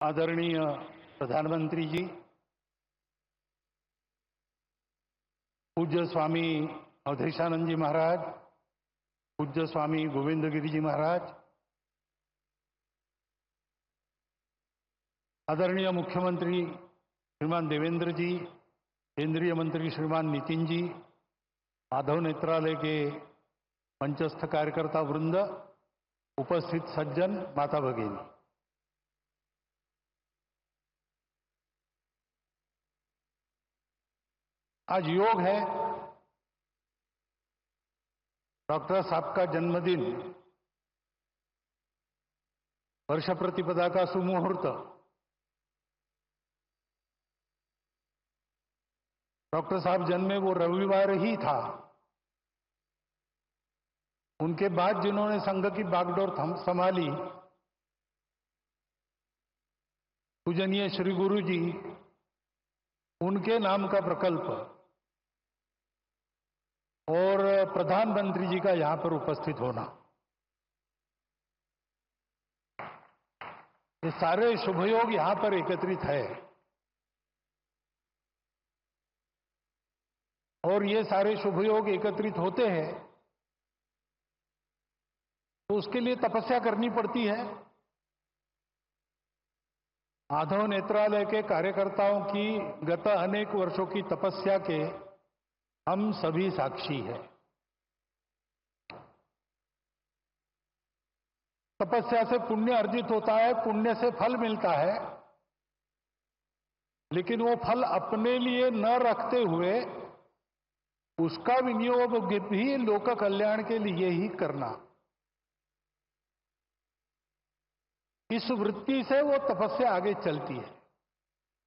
आदरणीय प्रधानमंत्री जी, पूज्य स्वामी अवधेशानंद जी महाराज, पूज्य स्वामी गोविंद गिरी जी महाराज, आदरणीय मुख्यमंत्री श्रीमान देवेंद्र जी, केंद्रीय मंत्री श्रीमान नितिन जी, माधव नेत्रालय के मंचस्थ कार्यकर्ता वृंद, उपस्थित सज्जन, माता भगिनी, आज योग है। डॉक्टर साहब का जन्मदिन, वर्ष प्रतिपदा का सुमुहूर्त, डॉक्टर साहब जन्मे वो रविवार ही था। उनके बाद जिन्होंने संघ की बागडोर संभाली, पूजनीय श्री गुरु जी, उनके नाम का प्रकल्प और प्रधानमंत्री जी का यहां पर उपस्थित होना, ये सारे शुभयोग यहां पर एकत्रित है। और ये सारे शुभयोग एकत्रित होते हैं तो उसके लिए तपस्या करनी पड़ती है। माधव नेत्रालय के कार्यकर्ताओं की गत अनेक वर्षों की तपस्या के हम सभी साक्षी हैं। तपस्या से पुण्य अर्जित होता है, पुण्य से फल मिलता है, लेकिन वो फल अपने लिए न रखते हुए उसका विनियोग भी लोक कल्याण के लिए ही करना, इस वृत्ति से वो तपस्या आगे चलती है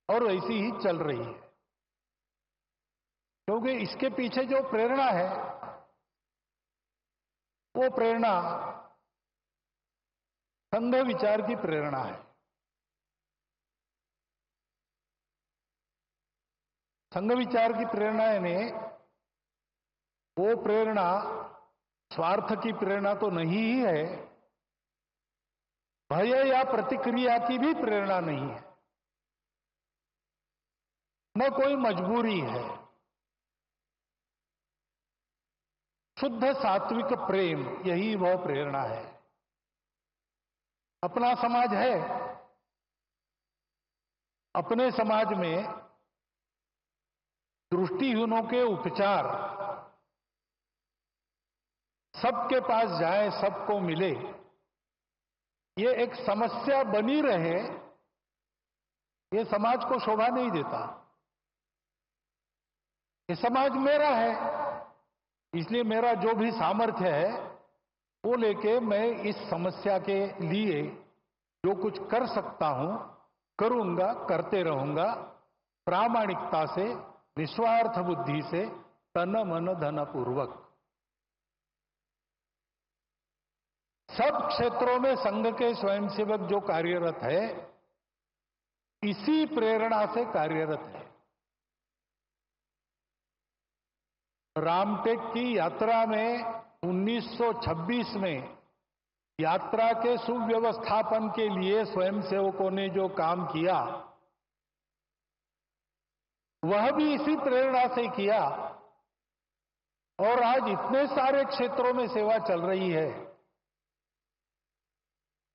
और वैसी ही चल रही है। क्योंकि इसके पीछे जो प्रेरणा है वो प्रेरणा संघ विचार की प्रेरणा है। संघ विचार की प्रेरणा ने वो प्रेरणा स्वार्थ की प्रेरणा तो नहीं ही है, भय या प्रतिक्रिया की भी प्रेरणा नहीं है, न कोई मजबूरी है। शुद्ध सात्विक प्रेम, यही वह प्रेरणा है। अपना समाज है, अपने समाज में दृष्टिहीनों के उपचार सबके पास जाए, सबको मिले, ये एक समस्या बनी रहे, ये समाज को शोभा नहीं देता। ये समाज मेरा है, इसलिए मेरा जो भी सामर्थ्य है वो लेके मैं इस समस्या के लिए जो कुछ कर सकता हूं करूंगा, करते रहूंगा, प्रामाणिकता से, निस्वार्थ बुद्धि से, तन मन धन पूर्वक। सब क्षेत्रों में संघ के स्वयंसेवक जो कार्यरत है, इसी प्रेरणा से कार्यरत है। रामटेक की यात्रा में 1926 में यात्रा के सुव्यवस्थापन के लिए स्वयंसेवकों ने जो काम किया, वह भी इसी प्रेरणा से किया। और आज इतने सारे क्षेत्रों में सेवा चल रही है,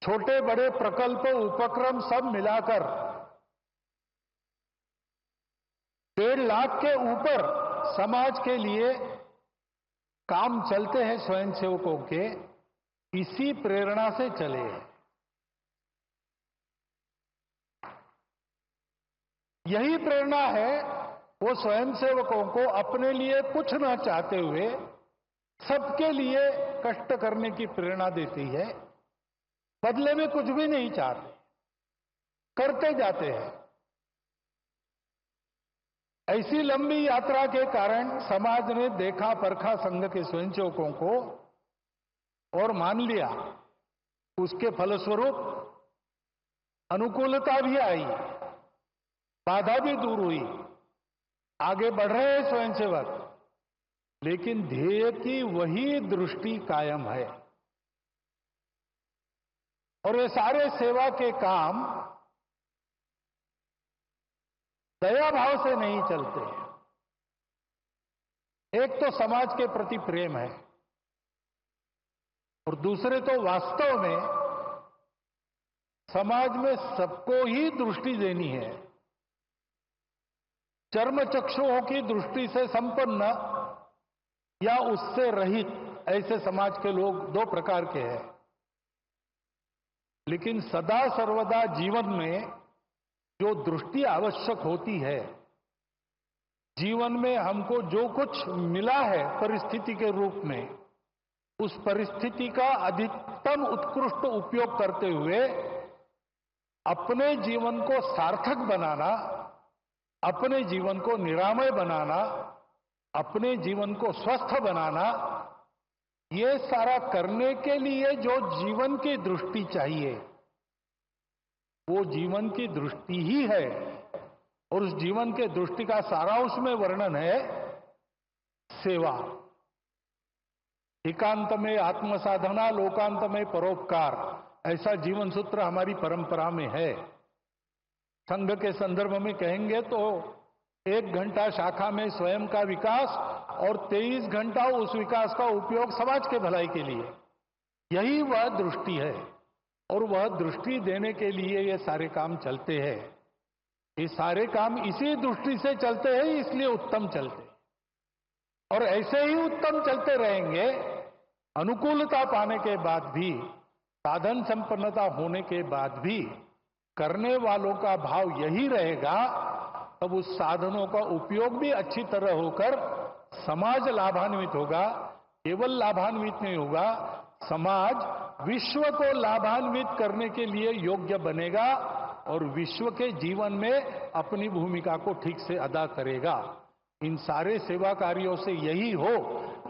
छोटे बड़े प्रकल्प उपक्रम सब मिलाकर 1.5 लाख के ऊपर समाज के लिए काम चलते हैं स्वयंसेवकों के, इसी प्रेरणा से चले हैं। यही प्रेरणा है वो स्वयंसेवकों को अपने लिए कुछ न चाहते हुए सबके लिए कष्ट करने की प्रेरणा देती है। बदले में कुछ भी नहीं चाहते, करते जाते हैं। ऐसी लंबी यात्रा के कारण समाज ने देखा परखा संघ के स्वयंसेवकों को और मान लिया। उसके फलस्वरूप अनुकूलता भी आई, बाधा भी दूर हुई, आगे बढ़ रहे हैं स्वयंसेवक, लेकिन ध्येय की वही दृष्टि कायम है। और ये सारे सेवा के काम दया भाव से नहीं चलते। एक तो समाज के प्रति प्रेम है और दूसरे तो वास्तव में समाज में सबको ही दृष्टि देनी है। चर्मचक्षुओं की दृष्टि से संपन्न या उससे रहित ऐसे समाज के लोग दो प्रकार के हैं। लेकिन सदा सर्वदा जीवन में जो दृष्टि आवश्यक होती है, जीवन में हमको जो कुछ मिला है परिस्थिति के रूप में, उस परिस्थिति का अधिकतम उत्कृष्ट उपयोग करते हुए अपने जीवन को सार्थक बनाना, अपने जीवन को निरामय बनाना, अपने जीवन को स्वस्थ बनाना, ये सारा करने के लिए जो जीवन की दृष्टि चाहिए वो जीवन की दृष्टि ही है। और उस जीवन के दृष्टि का सारांश में वर्णन है सेवा। एकांत में आत्मसाधना, लोकांत में परोपकार, ऐसा जीवन सूत्र हमारी परंपरा में है। संघ के संदर्भ में कहेंगे तो 1 घंटा शाखा में स्वयं का विकास और 23 घंटा उस विकास का उपयोग समाज के भलाई के लिए, यही वह दृष्टि है। और वह दृष्टि देने के लिए ये सारे काम चलते हैं। ये सारे काम इसी दृष्टि से चलते हैं, इसलिए उत्तम चलते हैं और ऐसे ही उत्तम चलते रहेंगे। अनुकूलता पाने के बाद भी, साधन संपन्नता होने के बाद भी करने वालों का भाव यही रहेगा, तब उस साधनों का उपयोग भी अच्छी तरह होकर समाज लाभान्वित होगा। केवल लाभान्वित नहीं होगा, समाज विश्व को लाभान्वित करने के लिए योग्य बनेगा और विश्व के जीवन में अपनी भूमिका को ठीक से अदा करेगा। इन सारे सेवा कार्यों से यही हो,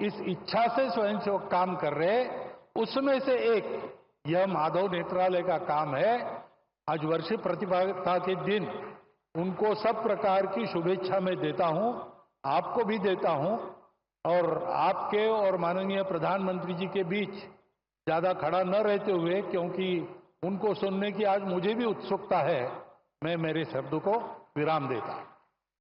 इस इच्छा से स्वयंसेवक काम कर रहे। उसमें से एक यह माधव नेत्रालय का काम है। आज वर्ष प्रतिभागिता के दिन उनको सब प्रकार की शुभेच्छा मैं देता हूं, आपको भी देता हूं। और आपके और माननीय प्रधानमंत्री जी के बीच ज्यादा खड़ा न रहते हुए, क्योंकि उनको सुनने की आज मुझे भी उत्सुकता है, मैं मेरे शब्द को विराम देता हूं।